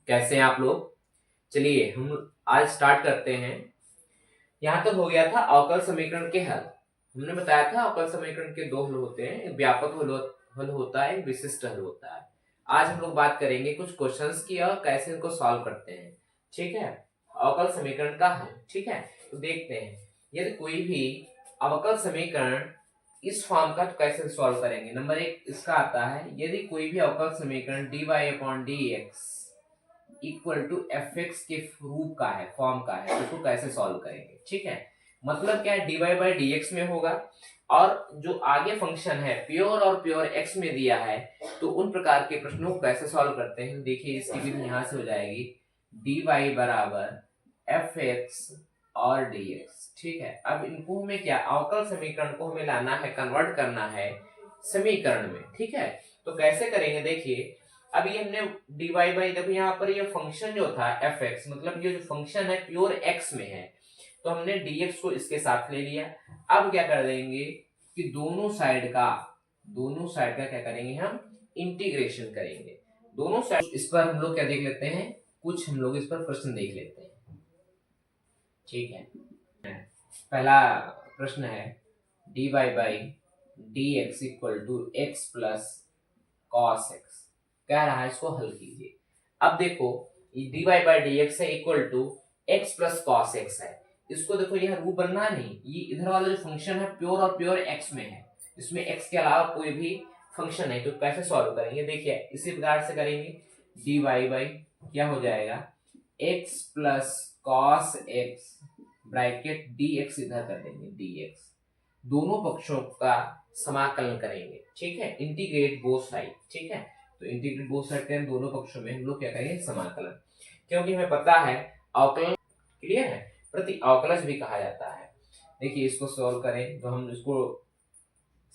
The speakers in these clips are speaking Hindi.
कैसे हैं आप लोग। चलिए हम आज स्टार्ट करते हैं। यहाँ तक हो गया था अवकल समीकरण के हल। हमने बताया था अवकल समीकरण के दो हल होते हैं, एक व्यापक हल होता है, एक विशिष्ट हल होता है। आज हम लोग बात करेंगे कुछ क्वेश्चंस की और कैसे इनको सॉल्व करते हैं। ठीक है, अवकल समीकरण का हल। ठीक है, तो देखते हैं यदि कोई भी अवकल समीकरण इस फॉर्म का तो कैसे सॉल्व करेंगे। नंबर एक इसका आता है, यदि कोई भी अवकल समीकरण dy/dx equal to f x के रूप का है, फॉर्म का है, उसको कैसे सॉल्व करेंगे। ठीक है, मतलब क्या है, dy बाई डी एक्स में होगा और जो आगे फंक्शन है प्योर और प्योर एक्स में दिया है, तो उन प्रकार के प्रश्नों को कैसे सॉल्व करते हैं। देखिए इसकी विधि यहां से हो जाएगी, dy बराबर एफ एक्स और dx। ठीक है, अब इनको हमें क्या, अवकल समीकरण को हमें लाना है, कन्वर्ट करना है समीकरण में। ठीक है, तो कैसे करेंगे देखिए। अभी हमने dy बाई, देखो यहाँ पर ये फंक्शन जो था एफ एक्स, मतलब ये जो फंक्शन है प्योर एक्स में है, तो हमने dx को इसके साथ ले लिया। अब क्या कर देंगे कि दोनों साइड का क्या करेंगे, हम इंटीग्रेशन करेंगे। दोनों साइड इस पर हम लोग क्या देख लेते हैं, कुछ हम लोग इस पर प्रश्न देख लेते हैं। ठीक है, पहला प्रश्न है dy by d x equal to x plus cos x, कह रहा है इसको हल कीजिए। अब देखो dy बाई डी एक्स है equal to x plus cos x है, इसको देखो यह रूप बनना नहीं, ये इधर वाला जो फंक्शन है प्योर और प्योर एक्स में है, इसमें एक्स के अलावा कोई भी फंक्शन है, तो कैसे सॉल्व करेंगे देखिए इसी प्रकार से करेंगे। dy बाई क्या हो जाएगा, x plus cos x bracket dx इधर कर देंगे, dx दोनों पक्षों का समाकलन करेंगे। ठीक है, इंटीग्रेट बोथ साइड। ठीक है, तो इंटीग्रेट बोथ साइड करें, दोनों पक्षों में हम लोग क्या करेंगे, समाकलन, क्योंकि हमें पता है अवकलन क्लियर है, प्रति अवकलज भी कहा जाता है। देखिए इसको सॉल्व करें तो हम इसको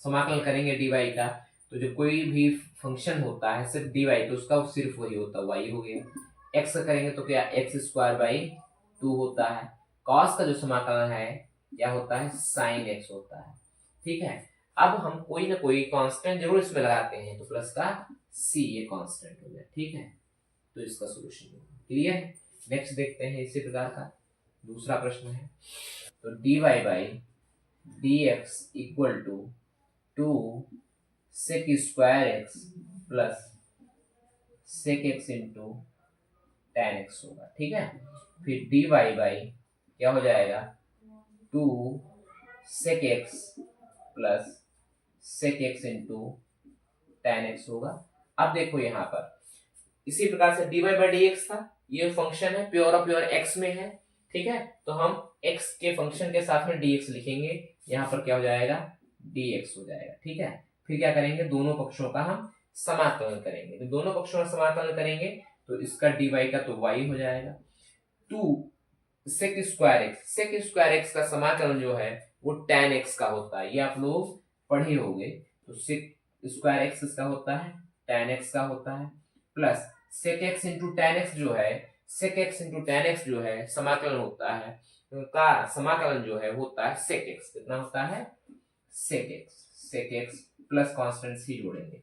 समाकलन करेंगे dy का, तो जो कोई भी फंक्शन होता है सिर्फ dy, तो उसका सिर्फ वही होता है, y हो गया। x करेंगे तो क्या एक्स स्क्वायर बाई 2 होता है। cos का जो समाकलन है क्या होता है, sin x होता है। ठीक है, अब हम कोई ना कोई कांस्टेंट जरूर इसमें लगाते हैं, तो प्लस का c ये कांस्टेंट हो गया। ठीक है, तो इसका सॉल्यूशन क्लियर है। नेक्स्ट देखते हैं इसी प्रकार का दूसरा प्रश्न है, तो dy by d x equal to 2 sec square x plus sec x into tan x होगा। ठीक है, फिर dy बाई क्या हो जाएगा, 2 sec x plus sec x into tan x होगा। अब देखो यहाँ पर इसी प्रकार से dy बाई डी एक्स था, ये फंक्शन है प्योर और प्योर x में है। ठीक है, तो हम x के फंक्शन के साथ में dx लिखेंगे, यहाँ पर क्या हो जाएगा, dx हो जाएगा। ठीक है, फिर क्या करेंगे, दोनों पक्षों का हम समाकलन करेंगे, तो दोनों पक्षों का समाकलन करेंगे तो इसका dy का तो y हो जाएगा। 2 sec स्क्वायर एक्स का समाकलन जो है वो tan x का होता है, ये आप लोग पढ़े होंगे। तो sec स्क्वायर एक्स इसका होता है, tan x का होता है, plus sec x into tan x जो है, sec x into tan x जो है समाकलन होता है, का समाकलन जो है होता है sec x, कितना होता है, sec x plus constant c जोड़ेंगे।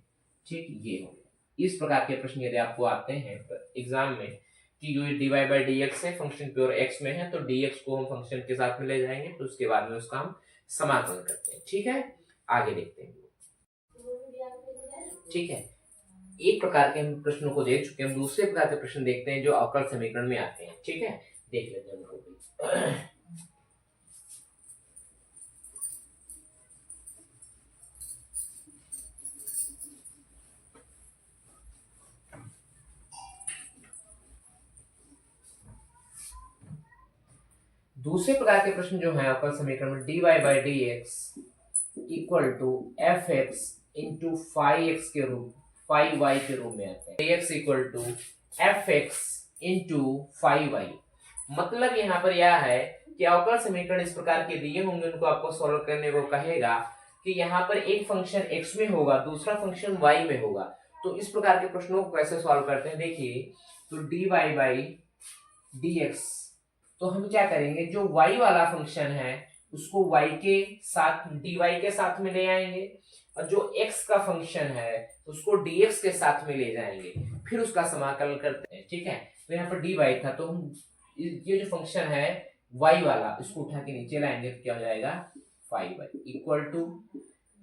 ठीक, ये हो गया। इस प्रकार के प्रश्न यदि आपको आते हैं एग्जाम में कि जो dy बाई डी एक्स है फंक्शन प्योर x में है, तो dx को हम फंक्शन के साथ में ले जाएंगे, तो उसके बाद में उसका हम समाकलन करते हैं। ठीक है, आगे देखते हैं। ठीक है, एक प्रकार के हम प्रश्नों को देख चुके हैं, हम दूसरे प्रकार के प्रश्न देखते हैं जो अवकल समीकरण में आते हैं। ठीक है, देख लेते हैं उनको भी। दूसरे प्रकार के प्रश्न जो है अवकल समीकरण में, dy by d x equal to f x into five x के रूप, फाइव वाई के रूप में आते हैं। dx equal to f x into five y, मतलब यहाँ पर यह है कि अवकल समीकरण इस प्रकार के दिए होंगे, उनको आपको सॉल्व करने को कहेगा कि यहाँ पर एक फंक्शन x में होगा, दूसरा फंक्शन y में होगा, तो इस प्रकार के प्रश्नों को कैसे सॉल्व करते हैं देखिए। तो dy बाई डी एक्स, तो हम क्या करेंगे, जो y वाला फंक्शन है उसको y के साथ dy के साथ में ले आएंगे, और जो x का फंक्शन है उसको dx के साथ में ले जाएंगे, फिर उसका समाकलन करते हैं। ठीक है, तो यहाँ पर डी वाई था, तो हम ये जो फंक्शन है वाई वाला इसको उठा के नीचे लाएंगे तो क्या हो जाएगा 5y इक्वल टू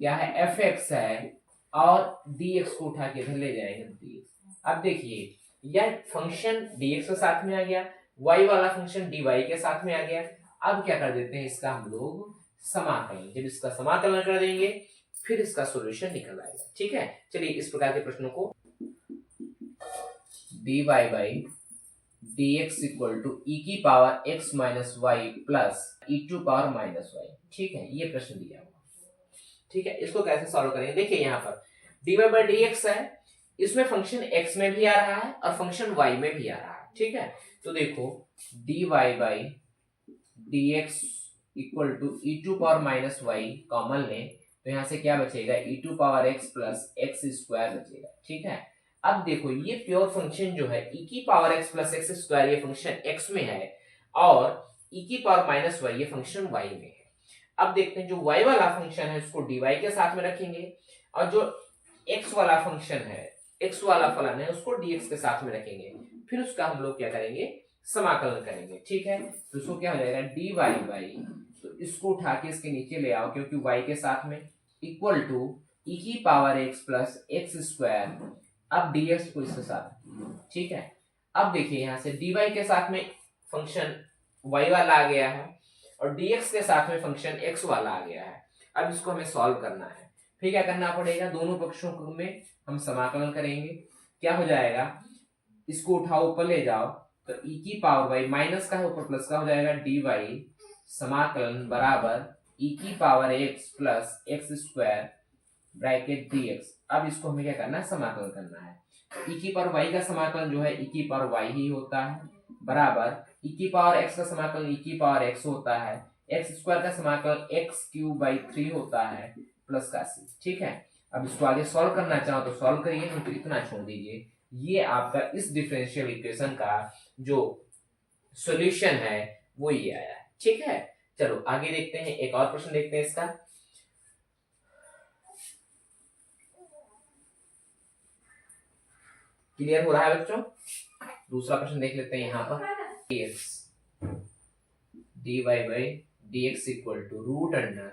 क्या है एफ एक्स है और डी एक्स को उठा के इधर ले जाएंगे dx। अब देखिए यह फंक्शन dx के साथ में आ गया, y वाला फंक्शन dy के साथ में आ गया। अब क्या कर देते हैं इसका हम लोग समाकलन, जब इसका समाकलन कर देंगे फिर इसका सॉल्यूशन निकल आएगा। ठीक है, चलिए इस प्रकार के प्रश्नों को dy by dx equal to e की power x minus y plus e to power minus y, ठीक है, ये प्रश्न दिया हुआ। ठीक है, इसको कैसे सॉल्व करेंगे, देखिए यहाँ पर dy बाई dx है, इसमें फंक्शन x में भी आ रहा है और फंक्शन y में भी आ रहा है। ठीक है, तो देखो dy by dx equal to e to power minus y common लें तो यहाँ से क्या बचेगा e to power x plus x square बचेगा। ठीक है, अब देखो ये प्योर फंक्शन जो है e की power x plus x square ये फंक्शन x में है और e की पावर माइनस वाई ये फंक्शन y में है। अब देखते हैं जो y वाला फंक्शन है उसको dy के साथ में रखेंगे और जो x वाला फंक्शन है x वाला फलन है उसको dx के साथ में रखेंगे, फिर उसका हम लोग क्या करेंगे समाकलन करेंगे। ठीक है, तो उसको क्या हो जाएगा dy बाई, तो इसको उठा के इसके नीचे ले आओ क्योंकि y के साथ में इक्वल टू e की power x plus x square, अब dx को इसके साथ। ठीक है, अब देखिए यहाँ से dy के साथ में फंक्शन y वाला आ गया है और dx के साथ में फंक्शन x वाला आ गया है। अब इसको हमें सॉल्व करना है, फिर क्या करना पड़ेगा दोनों पक्षों में हम समाकलन करेंगे। क्या हो जाएगा, इसको उठाओ ऊपर ले जाओ तो e की पावर y माइनस का है ऊपर प्लस का हो जाएगा dy समाकलन बराबर e की power x plus x square bracket dx। अब इसको हमें क्या करना है समाकलन करना है, e की पावर y का समाकलन जो है e की पावर y ही होता है बराबर e की पावर x का समाकलन e की पावर x होता है, एक्स स्क्वायर का समाकलन एक्स क्यूब बाई 3 होता है प्लस का c। ठीक है, अब इसको आगे सॉल्व करना चाहो तो सॉल्व करिए, तो इतना छोड़ दीजिए। ये आपका इस डिफरेंशियल इक्वेशन का जो सॉल्यूशन है वो ये आया है। ठीक है, चलो आगे देखते हैं, एक और प्रश्न देखते हैं इसका। क्लियर हो रहा है बच्चों? दूसरा प्रश्न देख लेते हैं यहाँ पर dx dy by dx equal to root under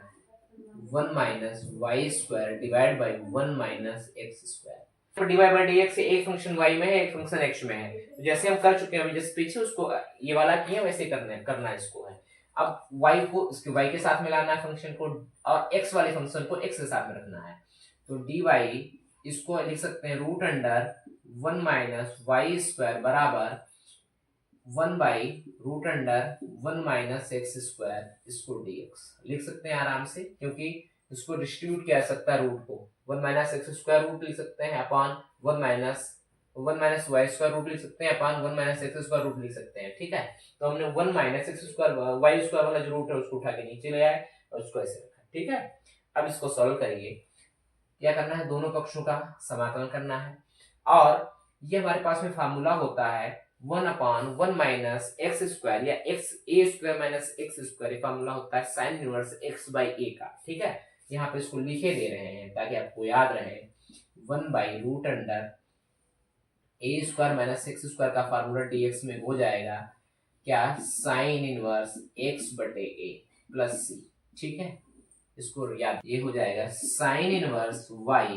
1 minus y square divide by 1 minus x square. तो dy बाई dx से एक फंक्शन y में है एक फंक्शन x में है, तो जैसे हम कर चुके हैं अभी जैसे पीछे उसको ये वाला किया वैसे करना इसको है। अब y को इसके y के साथ में लाना है फंक्शन को और x वाले फंक्शन को x के साथ में रखना है, तो dy इसको लिख सकते हैं root under 1 minus y square बराबर 1 by root under 1 minus x square, इसको dx लिख सकते हैं आराम से क्योंकि इसको डिस्ट्रीब्यूट किया जा सकता है रूट को 1 माइनस एक्स स्क्वायर रूट लिख सकते हैं upon 1 minus y square root लिख सकते हैं upon 1 minus x square root लिख सकते हैं। ठीक है, तो हमने 1 minus x square y square वाला जो रूट है उसको उठा के नीचे ले आए और उसको ऐसे रखा। ठीक है, अब इसको सॉल्व करिए, क्या करना है दोनों पक्षों का समाकलन करना है और ये हमारे पास में फार्मूला होता है 1 अपॉन 1 माइनस एक्स स्क्वायर या x a square minus x square, formula होता है sine inverse x by a का। ठीक है, यहाँ पे इसको लिखे दे रहे हैं ताकि आपको याद रहे 1 by root under A square minus x square का फार्मूला dx में हो जाएगा क्या साइन इनवर्स एक्स बटे ए प्लस सी। ठीक है, इसको याद, ये हो जाएगा साइन इनवर्स y,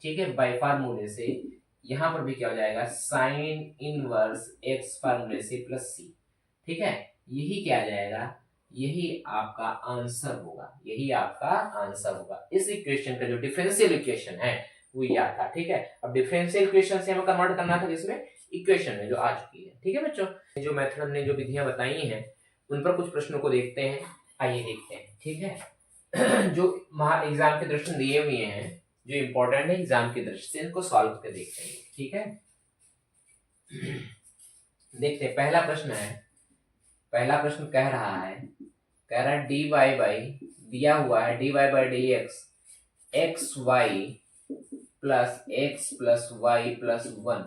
ठीक है, बाय फार्मूले से यहाँ पर भी क्या हो जाएगा साइन इनवर्स x फार्मूले से प्लस सी। ठीक है, यही क्या आ जाएगा, यही आपका आंसर होगा, यही आपका आंसर होगा। इस इक्वेशन का जो डिफरेंशियल इक्वेशन है वो ये आता। ठीक है, अब डिफरेंशियल इक्वेशन से हमें कन्वर्ट करना था जिसमें इक्वेशन में जो आ चुकी है। ठीक है बच्चों, जो मेथड हमने जो विधियां बताई हैं उन पर कुछ प्रश्नों को देखते हैं, आइए देखते हैं। ठीक है, जो एग्जाम के दृष्टि दिए हुए हैं जो इम्पोर्टेंट है एग्जाम की दृष्टि से, इनको सॉल्व करके देखते हैं। ठीक है, देखते हैं पहला प्रश्न है। पहला प्रश्न कह रहा है dy बाई दिया हुआ है dy by dx x y plus y plus 1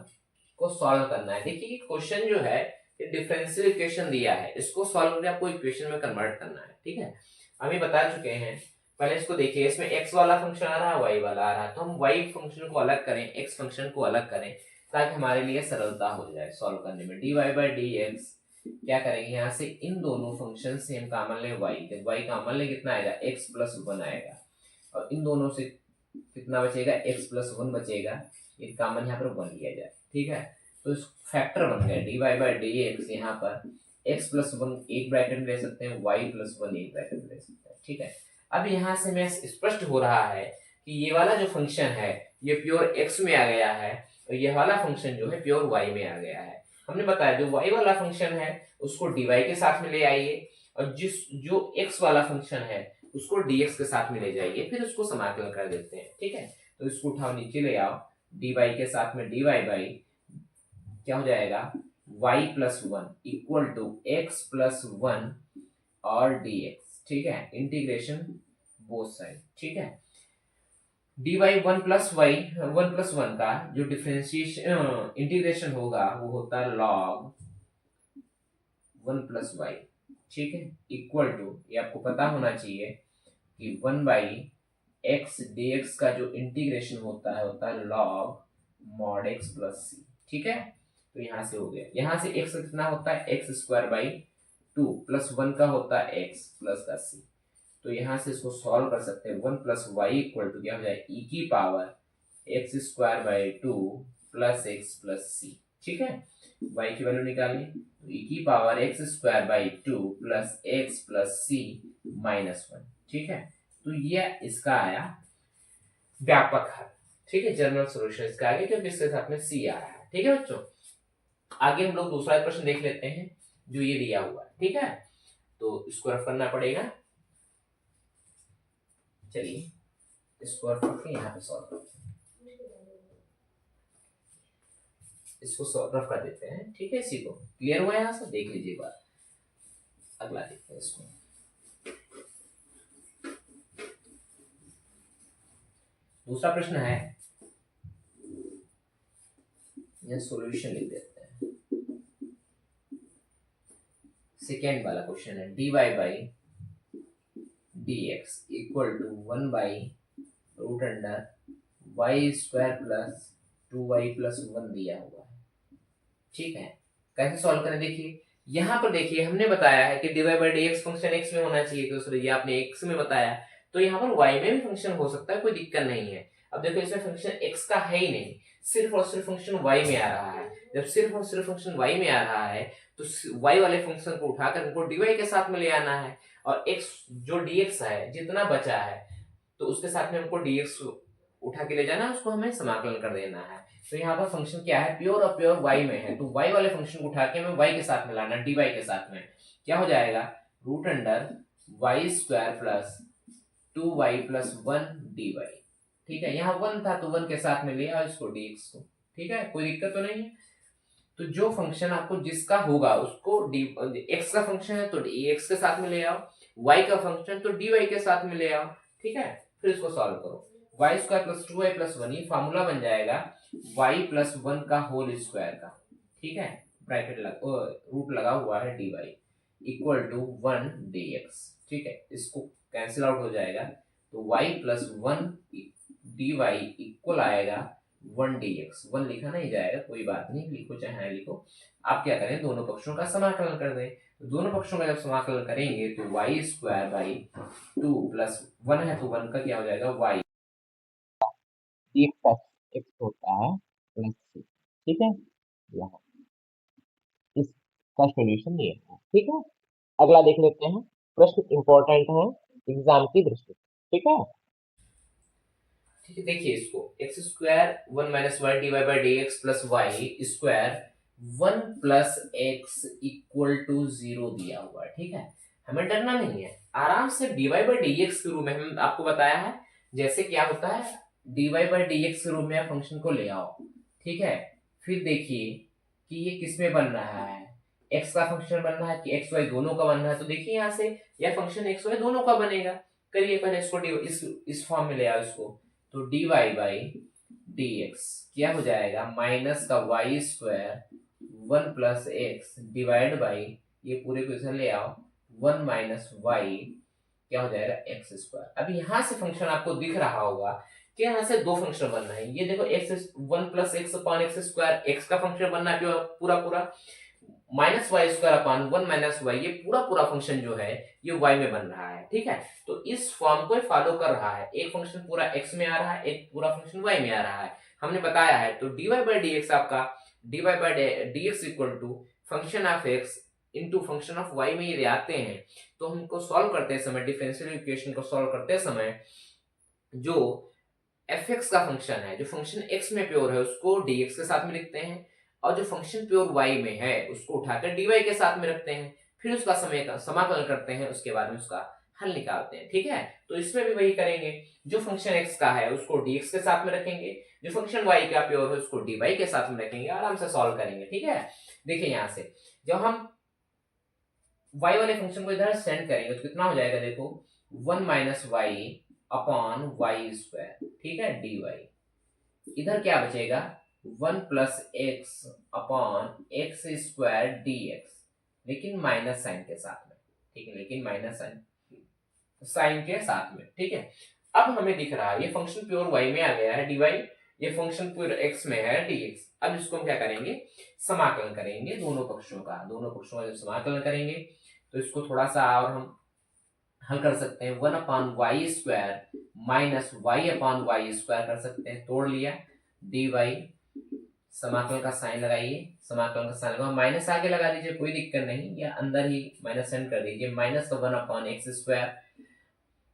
को सॉल्व करना है। देखिए क्वेश्चन जो है ये डिफरेंशियल इक्वेशन दिया है, इसको सॉल्व करके आपको इक्वेशन में कन्वर्ट करना है। ठीक है, अभी बता चुके हैं, पहले इसको देखिए, इसमें x वाला फंक्शन आ रहा है y वाला आ रहा है, तो हम y फंक्शन को अलग करें x फंक्शन को अलग करें ताकि हमारे लिए सरलता हो जाए सॉल्व करने में। dy बाई डी एक्स क्या करेंगे, यहाँ से इन दोनों फंक्शन से हम कॉमन ले y, जब y कॉमन ले कितना आएगा x प्लस वन आएगा, और इन दोनों से कितना बचेगा x प्लस वन बचेगा, ये कॉमन यहाँ पर वन लिया जाए, ठीक है। तो इस फैक्टर बन गया dy बाई डी एक्स, यहाँ पर x प्लस वन एक ब्रैकेट में ले सकते हैं, y प्लस वन एक ब्रैकेट में ले सकते हैं, ठीक है। अब यहाँ से मैं स्पष्ट हो रहा है कि ये वाला जो फंक्शन है ये प्योर x में आ गया है, और ये वाला फंक्शन जो है प्योर y में आ गया है। हमने बताया जो y वाला फंक्शन है उसको dy के साथ में ले आइए, और जो x वाला फंक्शन है उसको dx के साथ में ले जाइए, फिर उसको समाकलन कर देते हैं, ठीक है। तो इसको उठाओ नीचे ले आओ, dy के साथ में dy बाई क्या हो जाएगा y plus one equal to x plus one और dx, ठीक है, इंटीग्रेशन बोथ साइड, ठीक है। dy वन प्लस वन का जो डिफरेंशिएशन इंटीग्रेशन होगा वो होता है log वन प्लस वाई, ठीक है, इक्वल टू, ये आपको पता होना चाहिए कि one by x D x का जो इंटीग्रेशन होता है log mod x plus c, ठीक है। तो यहाँ से हो गया, यहाँ से एक्स कितना होता है x square by two plus one का होता है एक्स प्लस का सी। तो यहाँ से इसको सॉल्व कर सकते हैं, one plus y equal to क्या हो जाए ई की power x square by two plus x plus c, ठीक है। y की वैल्यू निकालिए, तो e की power x square by two plus x plus c minus one, ठीक है। तो ये इसका आया व्यापक हल, ठीक है, जनरल सॉल्यूशन इसका आगे, क्योंकि इसके साथ में सी आ रहा है, ठीक है बच्चों। आगे हम लोग दूसरा प्रश्न देख लेते हैं जो ये दिया हुआ है, ठीक है। तो इसको रफ करना पड़ेगा, चलिए इसको रफ करके यहाँ पे सॉल्व करते हैं, इसको रफ कर देते हैं, ठीक है। इसी को क्लियर हुआ यहाँ से, देख लीजिए बात, अगला देखते हैं इसको। दूसरा प्रश्न है, यह सॉल्यूशन लिख देते हैं। सेकेंड वाला क्वेश्चन है dy by d x equal to one by root under y square plus two y plus one दिया हुआ है, ठीक है। कैसे सॉल्व करें, देखिए यहाँ पर देखिए हमने बताया है कि dy by d x function x में होना चाहिए, तो ये आपने x में बताया, तो यहाँ पर y में भी फंक्शन हो सकता है, कोई दिक्कत नहीं है। अब देखो इसमें फंक्शन x का है ही नहीं, सिर्फ और सिर्फ फंक्शन y में आ रहा है। जब सिर्फ और सिर्फ फंक्शन y में आ रहा है तो y वाले फंक्शन को उठाकर हमको dy के साथ में ले आना है, और x जो dx है जितना बचा है तो उसके साथ में हमको dx उठा के ले जाना है, उसको हमें समाकलन कर देना है। तो यहाँ पर फंक्शन क्या है, प्योर और प्योर y में है, तो y वाले फंक्शन को उठा के हमें y के साथ में लाना, dy के साथ में क्या हो जाएगा root under y square plus two y plus one d y, ठीक है। यहाँ वन था तो वन के साथ में ले आओ इसको dx को, ठीक है, कोई दिक्कत तो नहीं है। तो जो फंक्शन आपको जिसका होगा उसको x का फंक्शन है तो dx के साथ में ले आओ, y का फंक्शन तो dy के साथ में ले आओ, ठीक है। फिर इसको सॉल्व करो, y square plus two y plus one, ये फॉर्मूला बन जाएगा वाई प्लस वन का होल स्क्वायर का, ठीक है, ब्रैकेट रूट लगा हुआ है dy equal to one dx, ठीक है। इसको कैंसिल आउट हो जाएगा, तो y plus one dy equal आएगा वन dx, वन लिखा नहीं जाएगा, कोई बात नहीं, लिखो चाहे लिखो। आप क्या करें, दोनों पक्षों का समाकलन कर दें, तो दोनों पक्षों का जब समाकलन करेंगे तो y square by two plus one है तो वन का क्या हो जाएगा वाई एक्स होता है प्लस सी, ठीक है। यहाँ इसका सॉल्यूशन ये है, ठीक है। अगला देख लेते हैं, प्रश्न इंपॉर्टेंट है एग्जाम की दृष्टि, ठीक है। ठीक है, देखिए इसको x square one minus y d y by d x plus y square one plus x equal to zero दिया हुआ है, ठीक है। हमें डरना नहीं है, आराम से d y by d x के रूप में हम आपको बताया है जैसे क्या होता है, d y by d x के रूप में फंक्शन को ले आओ, ठीक है। फिर देखिए कि ये किस में बन रहा है, एक्स का फंक्शन बन रहा है कि एक्स वाई दोनों का बन रहा है, तो देखिए यहाँ से यह फंक्शन एक्स वाई दोनों का बनेगा। करिए पहले इसको इस फॉर्म में ले आओ इसको, तो dy बाई dx क्या हो जाएगा माइनस का y square one plus x divide by, ये पूरे को इधर ले आओ, वन माइनस वाई क्या हो जाएगा एक्स स्क्वायर। अब यहाँ से फंक्शन आपको दिख रहा होगा कि यहाँ से दो फंक्शन बनना है। ये देखो एक्स 1+x/x² एक्स का फंक्शन बनना है पूरा पूरा, -y² ये पूरा पूरा फंक्शन जो है ये y में बन रहा है। ठीक है, तो इस फॉर्म को फॉलो कर रहा है, एक फंक्शन पूरा x में आ रहा है, एक पूरा फंक्शन y में आ रहा है, हमने बताया है। तो dy/dx आपका dy/dx equal to function of x into function of y में यदि आते हैं तो हमको सॉल्व करते समय, डिफरेंशियल इक्वेशन को सॉल्व करते समय जो fx का फंक्शन है, जो फंक्शन x में प्योर है उसको dx के साथ में लिखते हैं, और जो फंक्शन प्योर y में है उसको उठाकर dy के साथ में रखते हैं, फिर उसका समाकलन करते हैं, उसके बाद में उसका हल निकालते हैं। ठीक है, तो इसमें भी वही करेंगे, जो फंक्शन x का है उसको dx के साथ में रखेंगे, जो फंक्शन y का प्योर है उसको dy के साथ में रखेंगे, आराम से सॉल्व करेंगे। ठीक है, देखिए यहाँ से जब हम y वाले फंक्शन को इधर सेंड करेंगे तो कितना हो जाएगा, देखो 1 - y/y², ठीक है, dy। इधर क्या बचेगा 1+x/x² dx, लेकिन माइनस साइन के साथ में। ठीक है, लेकिन माइनस साइन के साथ में। ठीक है, अब हमें दिख रहा है ये फंक्शन प्योर y में आ गया है dy, ये फंक्शन प्योर x में है dx। अब इसको हम क्या करेंगे, समाकलन करेंगे दोनों पक्षों का जब समाकलन करेंगे तो इसको थोड़ा सा और हम हल कर सकते हैं। 1/y² माइनस y/y² कर सकते हैं, तोड़ लिया, dy, समाकलन का साइन लगाइए, समाकलन का साइन लगा, माइनस आगे लगा दीजिए, कोई दिक्कत नहीं, या अंदर ही माइनस सेंड कर दीजिए, -1/x²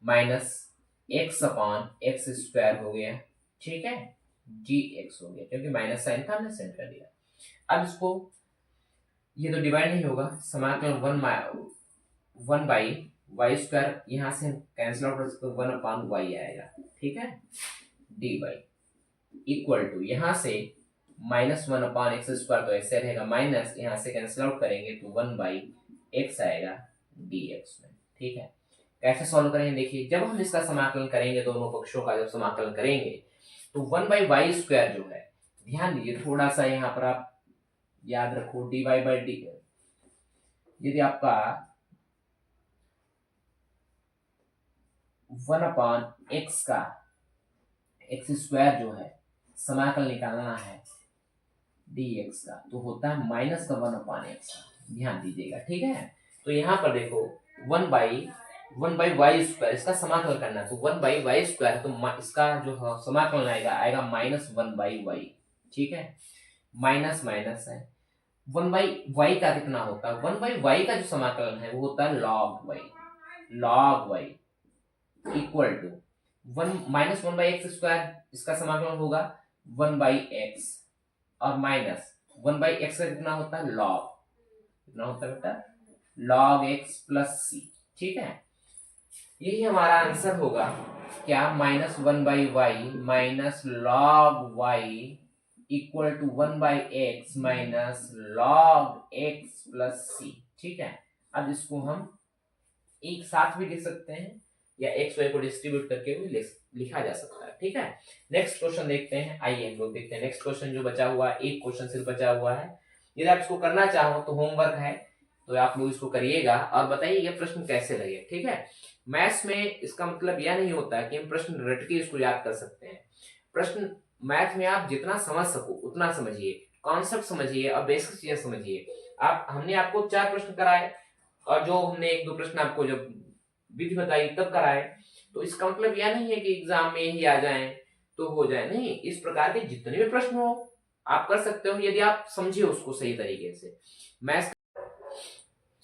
माइनस x/x² हो गया। ठीक है, dx हो गया, क्योंकि माइनस साइन था हमने सेंड कर दिया। अब इसको ये तो डिवाइड नहीं होगा, समाकलन 1/y², यहाँ से कैंसिल आउट कर सकते 1/y आएगा। ठीक है, dy इक्वल टू यहाँ से -1/x² तो ऐसे रहेगा, माइनस यहाँ से कैंसिल आउट करेंगे तो 1/x आएगा dx में। ठीक है, कैसे सॉल्व करेंगे, देखिए जब हम इसका समाकलन करेंगे, दोनों पक्षों का जब समाकलन करेंगे तो 1/y² जो है, ध्यान दीजिए थोड़ा सा यहाँ पर आप याद रखो, dy/d यदि आपका 1/x का x² जो है समाकलन निकालना है dx का, तो होता है -1/x का, ध्यान दीजिएगा। ठीक है, तो यहाँ पर देखो 1/y², इसका समाकलन करना है, तो 1/y², तो इसका जो समाकलन आएगा -1/y। ठीक है, माइनस माइनस है, 1/y का कितना होता है, 1/y का जो समाकलन है वो होता है log y equal to -1/x², इसका समाकलन होगा 1/x, और माइनस 1/x का कितना होता है कितना होता है बेटा, log x प्लस c। ठीक है, यही हमारा आंसर होगा, क्या, -1/y minus log y equal to 1/x minus log x plus c। ठीक है, अब इसको हम एक साथ भी लिख सकते हैं या x y को डिस्ट्रीब्यूट करके भी लिखा जा सकता है। ठीक है, नेक्स्ट क्वेश्चन देखते हैं, आइए हम लोग देखते हैं नेक्स्ट क्वेश्चन जो बचा हुआ है, एक क्वेश्चन सिर्फ बचा हुआ है। यदि आप इसको करना चाहो तो होमवर्क है, तो आप लोग इसको करिएगा और बताइए ये प्रश्न कैसे लगे। ठीक है, मैथ्स में इसका मतलब यह नहीं होता है कि हम प्रश्न रट के इसको याद कर सकते हैं। प्रश्न मैथ में आप जितना समझ सको उतना समझिए, कॉन्सेप्ट समझिए और बेसिक चीजें समझिए। हमने आपको 4 प्रश्न कराए, और जो हमने 1-2 प्रश्न आपको जब विधि बताई तब कराए, तो इसका मतलब यह नहीं है कि एग्जाम में ही आ जाएं तो हो जाए, नहीं, इस प्रकार के जितने भी प्रश्न हो आप कर सकते हो, यदि आप समझिए उसको सही तरीके से। मैथ्स,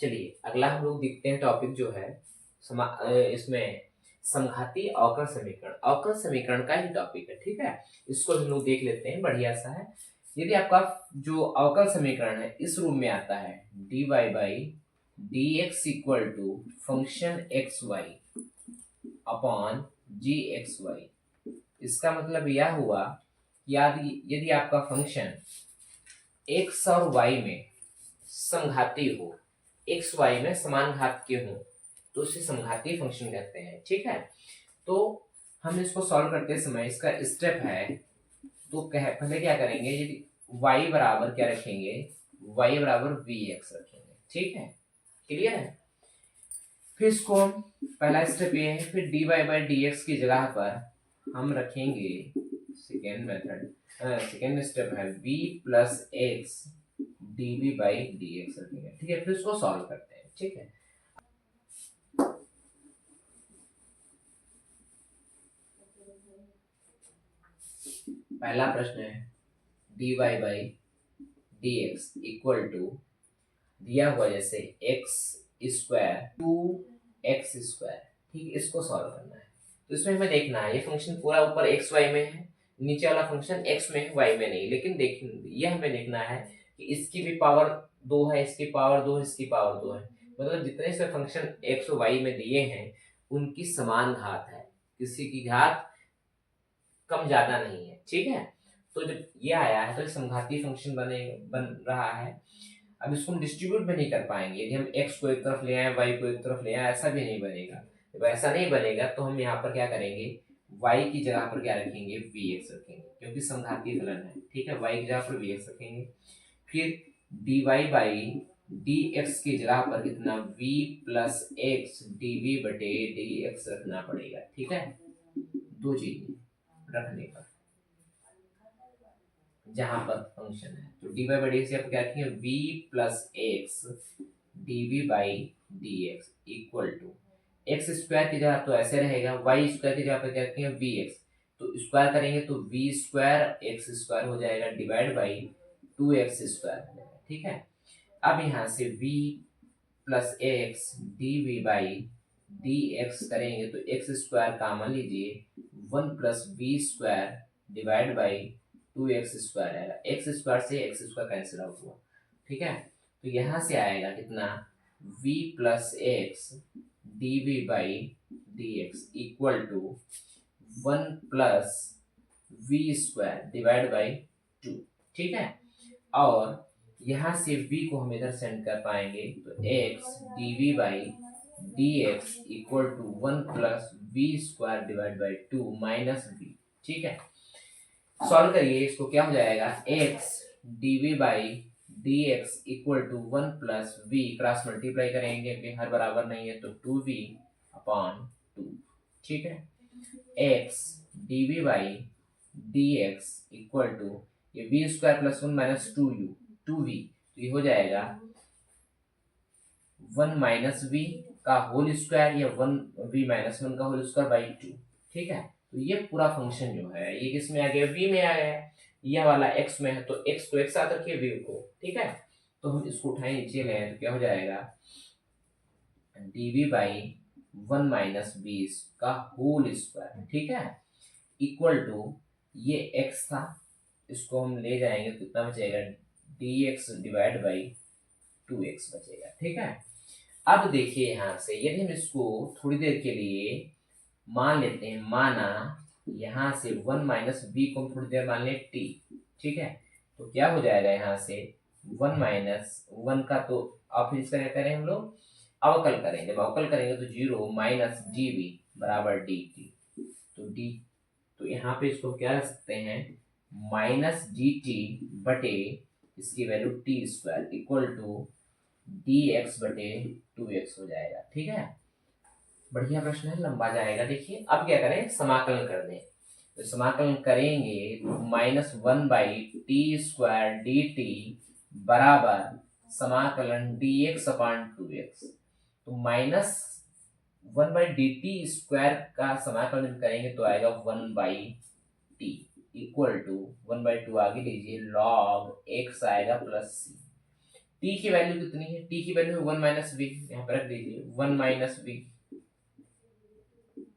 चलिए अगला हम लोग देखते हैं टॉपिक जो है इसमें समघाती अवकल समीकरण का ही टॉपिक है। ठीक है, इसको हम लोग देख लेते हैं, बढ़िया सा है। यदि आपका जो अवकल समीकरण है इस रूप में आता है, dy/dx equal to function xy upon gxy, इसका मतलब यह हुआ कि यदि आपका फंक्शन x और y में समघाती हो, x y में समान घात के हो, तो उसे समघाती फंक्शन कहते हैं। ठीक है, तो हम इसको सॉल्व करते समय इसका स्टेप है, तो पहले क्या करेंगे, यदि y बराबर क्या रखेंगे, y बराबर vx रखेंगे। ठीक है, क्लियर है। फिर इसको पहला स्टेप ये है, फिर dy/dx की जगह पर हम रखेंगे सेकेंड मेथड, सेकेंड स्टेप है v plus x dv by dx रखेंगे, ठीक है। फिर इसको सॉल्व करते हैं, ठीक है। पहला प्रश्न है dy by dx equal to दिया हुआ जैसे एक्स स्क्वायर 2x स्क्वायर, ठीक है। इसको सॉल्व करना है, तो इसमें हमें देखना है ये फंक्शन पूरा ऊपर एक्स वाई में है, नीचे वाला फंक्शन एक्स में है वाई में नहीं। लेकिन ये हमें देखना है कि इसकी भी पावर 2 है, इसकी पावर 2 है, इसकी पावर 2 है, मतलब जितने इसमें फंक्शन एक्स और वाई में दिए हैं उनकी समान घात है, किसी की घात कम ज्यादा नहीं है, ठीक है। तो जब ये आया है तो समघातीय फंक्शन बन रहा है। अब इसको हम डिस्ट्रीब्यूट भी नहीं कर पाएंगे, यदि हम x को एक तरफ ले आए y को एक तरफ ले आए, ऐसा भी नहीं बनेगा। जब ऐसा नहीं बनेगा तो हम यहाँ पर क्या करेंगे, y की जगह पर क्या रखेंगे, vx रखेंगे, क्योंकि समघातीय फलन है, ठीक है। y की जगह पर vx रखेंगे, फिर dy बाई dx की जगह पर कितना v प्लस एक्स dv बटे dx रखना पड़ेगा, ठीक है। दो चीजें रखने पर जहां पर फंक्शन है, तो डी बाई डी से आप क्या रखेंगे, v plus x dv by dx equal to x square की जगह तो ऐसे रहेगा, y स्क्वायर की जगह पर क्या रखेंगे vx, तो स्क्वायर करेंगे तो v स्क्वायर एक्स स्क्वायर हो जाएगा डिवाइड बाई 2x स्क्वायर हो जाएगा, ठीक है। अब यहाँ से v plus x dv by dx करेंगे तो एक्स स्क्वायर कॉमन लीजिए, 1 plus v square divide by 2x square आएगा, एक्स स्क्वायर से एक्स स्क्वायर कैंसिल आउट हुआ, ठीक है। तो यहाँ से आएगा कितना v plus x dv by dx equal to 1 plus v square divide by 2, ठीक है। और यहाँ से v को हम इधर सेंड कर पाएंगे तो x dv by dx equal to 1 plus v square divide by 2 minus v, ठीक है। सॉल्व करिए, इसको क्या हो जाएगा, x dv by dx equal to 1 plus v, cross multiply करेंगे क्योंकि हर बराबर नहीं है, तो 2v अपॉन 2, ठीक है। x dv by dx equal to ये v square plus 1 minus 2u 2v, तो ये हो जाएगा 1 माइनस v का होल स्क्वायर या 1v माइनस 1 का होल स्क्वायर बाई 2, ठीक है। तो ये पूरा फंक्शन जो है ये किस में आ गया, v में आ गया, यह वाला x में है तो x को एक साथ रखिए v को, ठीक है। तो हम इसको उठाए नीचे ले तो क्या हो जाएगा dv बाई 1 माइनस v का होल स्क्वायर, ठीक है, इक्वल टू ये x था, इसको हम ले जाएंगे तो कितना बचेगा dx डिवाइड बाई 2x बचेगा, ठीक है। अब देखिए यहाँ से यदि हम इसको थोड़ी देर के लिए मान लेते हैं, माना यहाँ से 1 माइनस बी को हम थोड़ी देर मान लें t, ठीक है। तो क्या हो जाएगा यहाँ से 1 माइनस 1 का, तो अब फिर इसका क्या करें हम लोग, अवकल करेंगे, जब अवकल करेंगे तो 0 माइनस dv बराबर dt, तो यहाँ पे इसको क्या रख सकते हैं, माइनस dt बटे इसकी value t square equal to dx बटे 2x हो जाएगा, ठीक है। बढ़िया प्रश्न है, लंबा जाएगा। देखिए अब क्या करें, समाकलन कर दें, तो समाकलन करेंगे तो minus 1 by t square d t बराबर समाकलन dx अपॉन 2x, तो minus 1 by d t square का समाकलन करेंगे तो आएगा 1 by t equal to 1 by 2 आगे लीजिए, लॉग x आएगा प्लस सी। t की वैल्यू कितनी है, t की वैल्यू है 1 माइनस वी, यहाँ पर रख दीजिए 1 minus v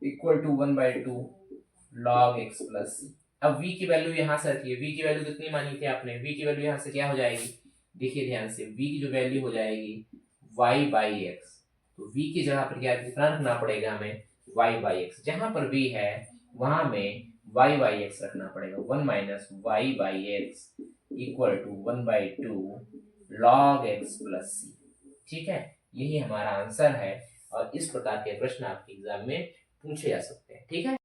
equal to 1 by 2 log x plus c. अब v की वैल्यू यहाँ से रखिए, v की वैल्यू कितनी मानी थी आपने, v की वैल्यू यहाँ से क्या हो जाएगी, देखिए ध्यान से, v की जो वैल्यू हो जाएगी y बाई एक्स, तो v की जगह पर क्या कितना रखना पड़ेगा हमें, y बाई एक्स, जहां पर v है वहां में y बाई एक्स रखना पड़ेगा, 1 minus y by x equal to 1 by 2 log x plus c, ठीक है। यही हमारा आंसर है और इस प्रकार के प्रश्न आपके एग्जाम में पूछे जा सकते हैं, ठीक है।